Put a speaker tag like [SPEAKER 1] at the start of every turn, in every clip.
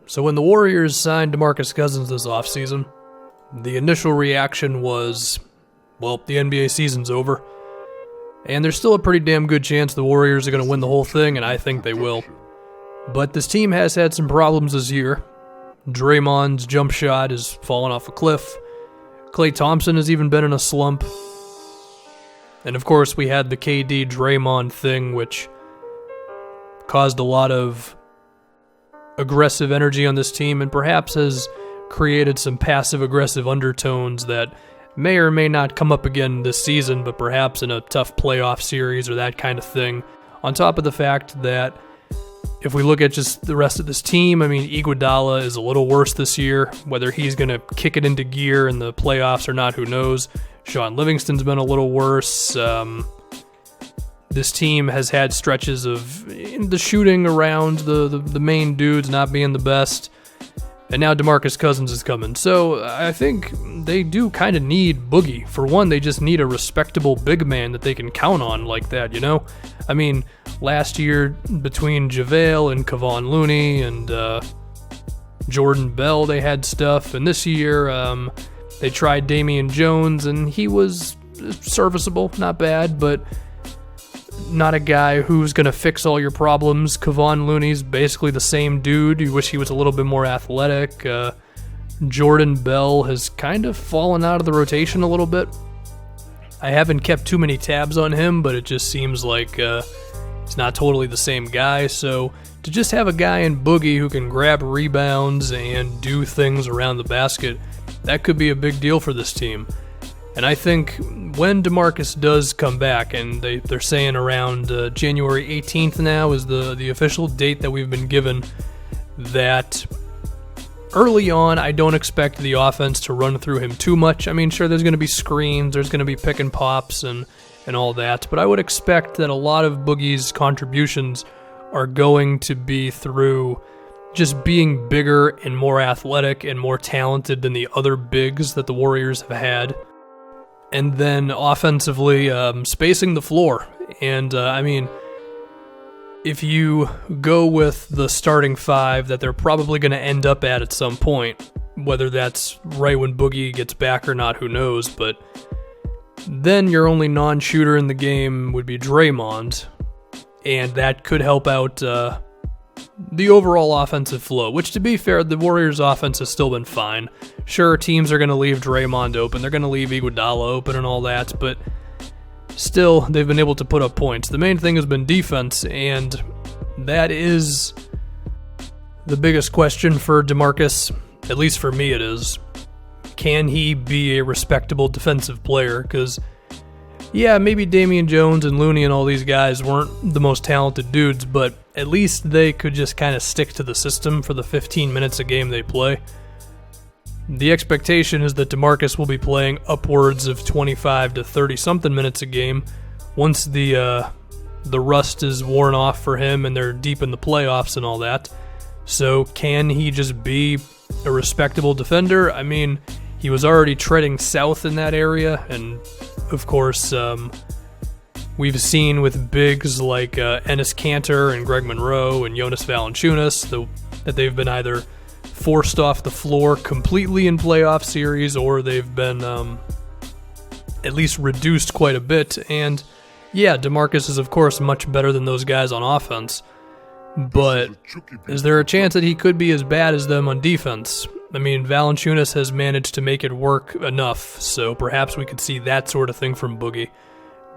[SPEAKER 1] So when the Warriors signed Demarcus Cousins this offseason, the initial reaction was, well, the NBA season's over. And there's still a pretty damn good chance the Warriors are going to win the whole thing, and I think they will. But this team has had some problems this year. Draymond's jump shot has fallen off a cliff. Klay Thompson has even been in a slump. And of course, we had the KD Draymond thing, which caused a lot of aggressive energy on this team and perhaps has created some passive-aggressive undertones that may or may not come up again this season, but perhaps in a tough playoff series or that kind of thing. On top of the fact that if we look at just the rest of this team, I mean, Iguodala is a little worse this year. Whether he's going to kick it into gear in the playoffs or not, who knows. Sean Livingston's been a little worse. This team has had stretches of the shooting around the main dudes not being the best. And now Demarcus Cousins is coming. So I think they do kind of need Boogie. For one, they just need a respectable big man that they can count on like that, you know? I mean, last year between JaVale and Kevon Looney and Jordan Bell, they had stuff. And this year they tried Damian Jones, and he was serviceable, not bad, but not a guy who's going to fix all your problems. Kevon Looney's basically the same dude. You wish he was a little bit more athletic. Jordan Bell has kind of fallen out of the rotation a little bit. I haven't kept too many tabs on him, but it just seems like he's not totally the same guy. So to just have a guy in Boogie who can grab rebounds and do things around the basket, that could be a big deal for this team. And I think when DeMarcus does come back, and they're saying around January 18th now is the official date that we've been given, that early on I don't expect the offense to run through him too much. I mean, sure, there's going to be screens, there's going to be pick and pops and all that, but I would expect that a lot of Boogie's contributions are going to be through just being bigger and more athletic and more talented than the other bigs that the Warriors have had. And then offensively, spacing the floor. And, I mean, if you go with the starting five that they're probably going to end up at some point, whether that's right when Boogie gets back or not, who knows, but then your only non-shooter in the game would be Draymond, and that could help out the overall offensive flow, which, to be fair, the Warriors' offense has still been fine. Sure, teams are going to leave Draymond open, they're going to leave Iguodala open and all that, but still, they've been able to put up points. The main thing has been defense, and that is the biggest question for DeMarcus, at least for me it is. Can he be a respectable defensive player? Because, yeah, maybe Damian Jones and Looney and all these guys weren't the most talented dudes, but at least they could just kind of stick to the system for the 15 minutes a game they play. The expectation is that DeMarcus will be playing upwards of 25 to 30-something minutes a game once the rust is worn off for him and they're deep in the playoffs and all that. So can he just be a respectable defender? I mean, he was already treading south in that area, and of course, we've seen with bigs like Enes Kanter and Greg Monroe and Jonas Valanciunas that they've been either forced off the floor completely in playoff series, or they've been at least reduced quite a bit. And yeah, DeMarcus is of course much better than those guys on offense, but is there a chance that he could be as bad as them on defense? I mean, Valanciunas has managed to make it work enough, so perhaps we could see that sort of thing from Boogie.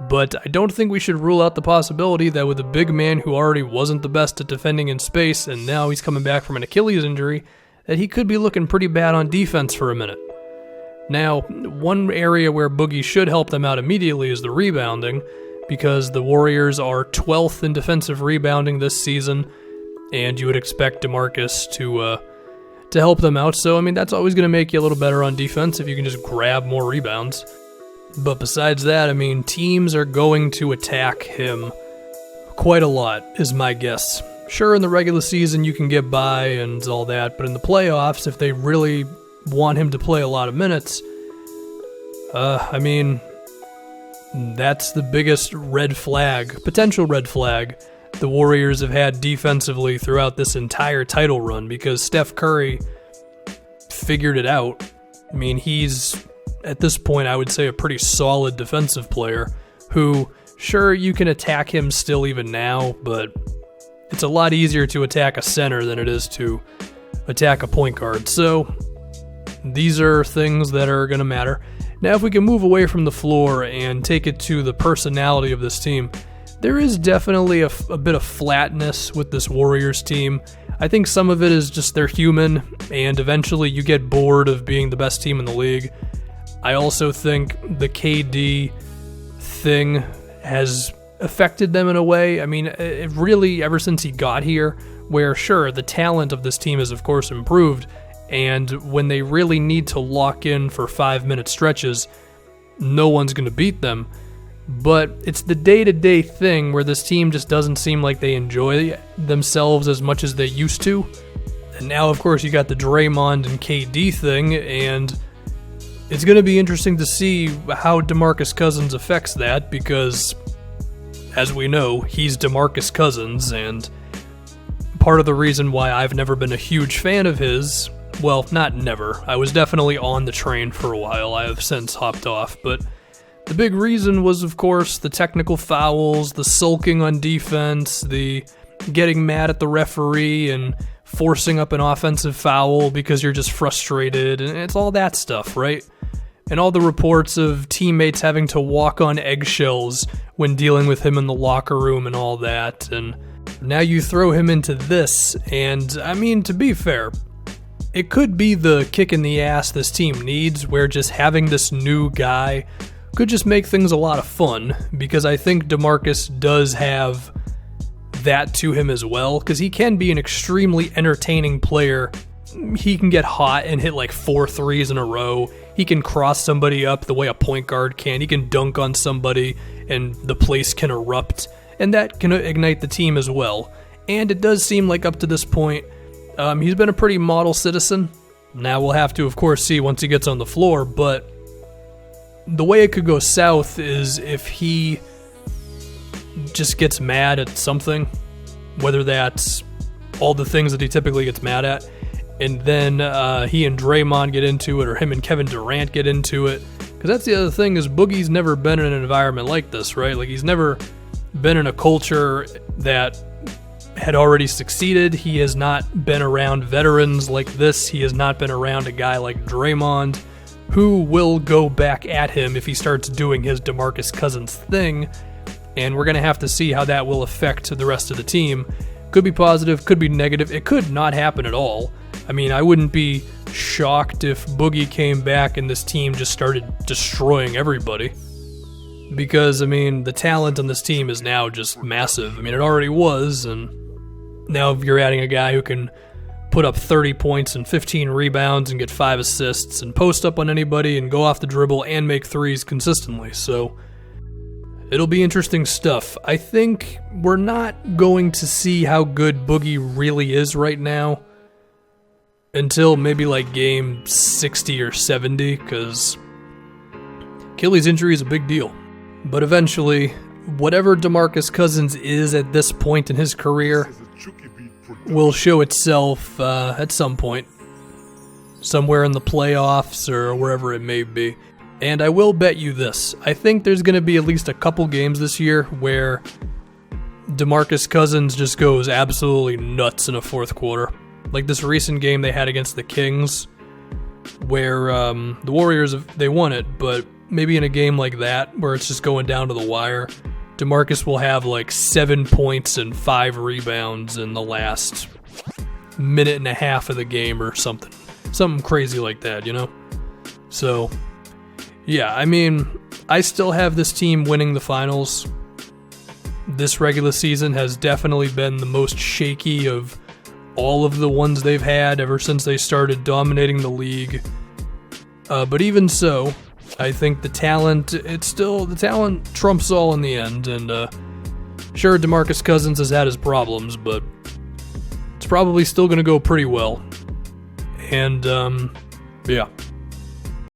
[SPEAKER 1] But I don't think we should rule out the possibility that with a big man who already wasn't the best at defending in space, and now he's coming back from an Achilles injury, that he could be looking pretty bad on defense for a minute. Now, one area where Boogie should help them out immediately is the rebounding, because the Warriors are 12th in defensive rebounding this season, and you would expect DeMarcus to help them out. So, I mean, that's always going to make you a little better on defense if you can just grab more rebounds. But besides that, I mean, teams are going to attack him quite a lot, is my guess. Sure, in the regular season you can get by and all that, but in the playoffs, if they really want him to play a lot of minutes, I mean, that's the biggest red flag, potential red flag, the Warriors have had defensively throughout this entire title run, because Steph Curry figured it out. I mean, he's, at this point, I would say a pretty solid defensive player who, sure, you can attack him still even now, but it's a lot easier to attack a center than it is to attack a point guard. So these are things that are going to matter. Now, if we can move away from the floor and take it to the personality of this team, there is definitely a bit of flatness with this Warriors team. I think some of it is just they're human, and eventually you get bored of being the best team in the league. I also think the KD thing has affected them in a way. I mean, it really, ever since he got here, where sure, the talent of this team has of course improved, and when they really need to lock in for 5-minute stretches, no one's going to beat them. But it's the day-to-day thing where this team just doesn't seem like they enjoy themselves as much as they used to. And now, of course, you got the Draymond and KD thing, and it's going to be interesting to see how Demarcus Cousins affects that, because, as we know, he's Demarcus Cousins, and part of the reason why I've never been a huge fan of his, well, not never, I was definitely on the train for a while, I have since hopped off, but the big reason was, of course, the technical fouls, the sulking on defense, the getting mad at the referee and forcing up an offensive foul because you're just frustrated, and it's all that stuff, right? And all the reports of teammates having to walk on eggshells when dealing with him in the locker room and all that, and now you throw him into this, and I mean, to be fair, it could be the kick in the ass this team needs, where just having this new guy could just make things a lot of fun, because I think DeMarcus does have that to him as well, because he can be an extremely entertaining player. He can get hot and hit like 4 threes in a row. He can cross somebody up the way a point guard can. He can dunk on somebody and the place can erupt, and that can ignite the team as well. And it does seem like up to this point, he's been a pretty model citizen. Now we'll have to, of course, see once he gets on the floor, but the way it could go south is if he just gets mad at something, whether that's all the things that he typically gets mad at, and then he and Draymond get into it, or him and Kevin Durant get into it. Because that's the other thing, is Boogie's never been in an environment like this, right? Like, he's never been in a culture that had already succeeded. He has not been around veterans like this. He has not been around a guy like Draymond, who will go back at him if he starts doing his DeMarcus Cousins thing, and we're going to have to see how that will affect the rest of the team. Could be positive, could be negative, it could not happen at all. I mean, I wouldn't be shocked if Boogie came back and this team just started destroying everybody, because, I mean, the talent on this team is now just massive. I mean, it already was, and now if you're adding a guy who can put up 30 points and 15 rebounds and get 5 assists and post up on anybody and go off the dribble and make threes consistently. So it'll be interesting stuff. I think we're not going to see how good Boogie really is right now until maybe like game 60 or 70, because Achilles injury is a big deal. But eventually, whatever DeMarcus Cousins is at this point in his career will show itself at some point, somewhere in the playoffs or wherever it may be. And I will bet you this, I think there's going to be at least a couple games this year where DeMarcus Cousins just goes absolutely nuts in a fourth quarter. Like this recent game they had against the Kings, where the Warriors, they won it, but maybe in a game like that, where it's just going down to the wire, DeMarcus will have like 7 points and 5 rebounds in the last minute and a half of the game or something. Something crazy like that, you know? So, yeah, I mean, I still have this team winning the finals. This regular season has definitely been the most shaky of all of the ones they've had ever since they started dominating the league. But even so, I think the talent trumps all in the end, and sure, DeMarcus Cousins has had his problems, but it's probably still going to go pretty well. And, yeah.